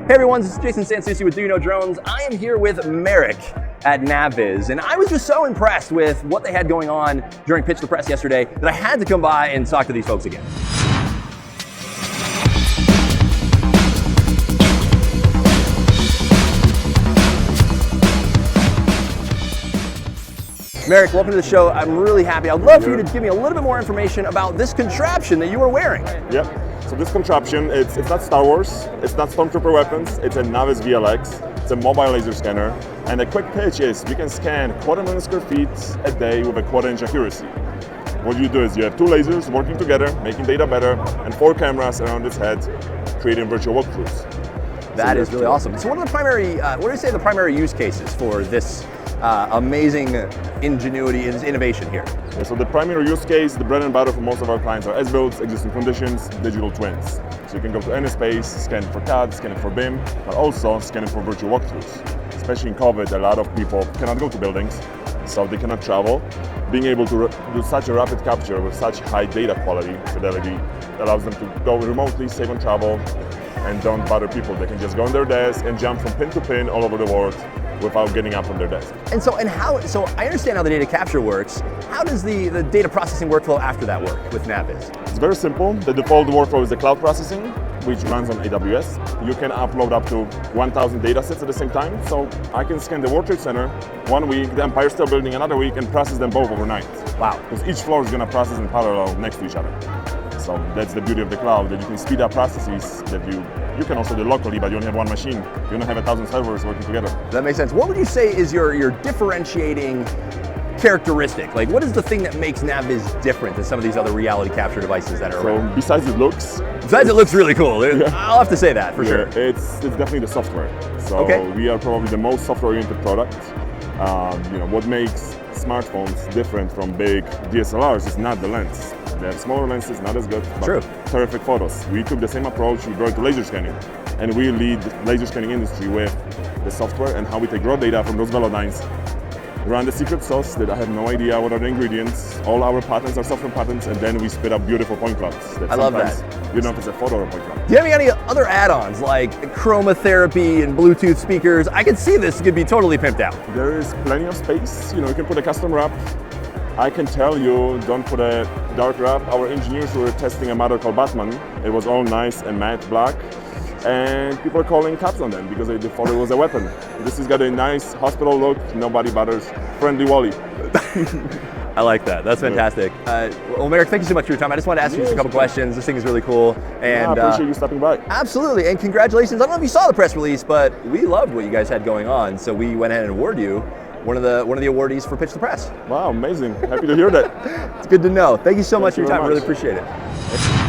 Hey everyone, this is Jason Sansucci with Do You Know Drones. I am here with Merrick at NavVis, and I was just so impressed with what they had going on during Pitch the Press yesterday that I had to come by and talk to these folks again. Merrick, welcome to the show. I'm really happy. I'd love for you to give me a little bit more information about this contraption that you are wearing. Yep. So this contraption, it's not Star Wars, it's not Stormtrooper weapons, it's a NavVis VLX. It's a mobile laser scanner. And the quick pitch is we can scan 250,000 square feet a day with a 1/4-inch accuracy. What you do is you have two lasers working together, making data better, and 4 cameras around its head, creating virtual walkthroughs. That is really awesome. So what are the primary, what do you say the primary use cases for this amazing ingenuity and innovation here? Yeah, so the primary use case, the bread and butter for most of our clients are as-builds, existing conditions, digital twins. So you can go to any space, scan it for CAD, scan it for BIM, but also scan it for virtual walkthroughs. Especially in COVID, a lot of people cannot go to buildings, so they cannot travel. Being able to do such a rapid capture with such high data quality fidelity allows them to go remotely, save on travel, and don't bother people. They can just go on their desk and jump from pin to pin all over the world without getting up from their desk. And so I understand how the data capture works. How does the data processing workflow after that work with NavVis? It's very simple. The default workflow is the cloud processing, which runs on AWS. You can upload up to 1,000 data sets at the same time. So I can scan the World Trade Center 1 week, the Empire State Building another week, and process them both overnight. Wow. Because each floor is going to process in parallel next to each other. So that's the beauty of the cloud, that you can speed up processes that you can also do locally, but you only have one machine. You don't have 1,000 servers working together. That makes sense. What would you say is your differentiating characteristic? Like, what is the thing that makes NavVis different than some of these other reality capture devices that are around? So besides it looks really cool. Yeah. I'll have to say that for sure. It's definitely the software. So okay. We are probably the most software-oriented product. What makes smartphones different from big DSLRs is not the lens. They have smaller lenses, not as good, but True. Terrific photos. We took the same approach, we brought it to laser scanning. And we lead the laser scanning industry with the software and how we take raw data from those velodynes, run the secret sauce that I have no idea what are the ingredients. All our patents are software patents, and then we spit up beautiful point clouds. I love that. You don't know if it's a photo or a point cloud. Do you have any other add-ons like chromotherapy and Bluetooth speakers? I can see this could be totally pimped out. There is plenty of space. You can put a custom wrap. I can tell you, don't put a dark wrap. Our engineers were testing a model called Batman. It was all nice and matte black. And people are calling cops on them because they thought it was a weapon. This has got a nice hospital look, nobody bothers, friendly Wally. I like that, that's fantastic. Well, Merrick, thank you so much for your time. I just wanted to ask you just a couple questions. This thing is really cool. And I appreciate you stopping by. Absolutely, and congratulations. I don't know if you saw the press release, but we loved what you guys had going on. So we went ahead and awarded you one of the awardees for Pitch the Press. Wow, amazing, happy to hear that. It's good to know. Thank you so much for your time, I really appreciate it.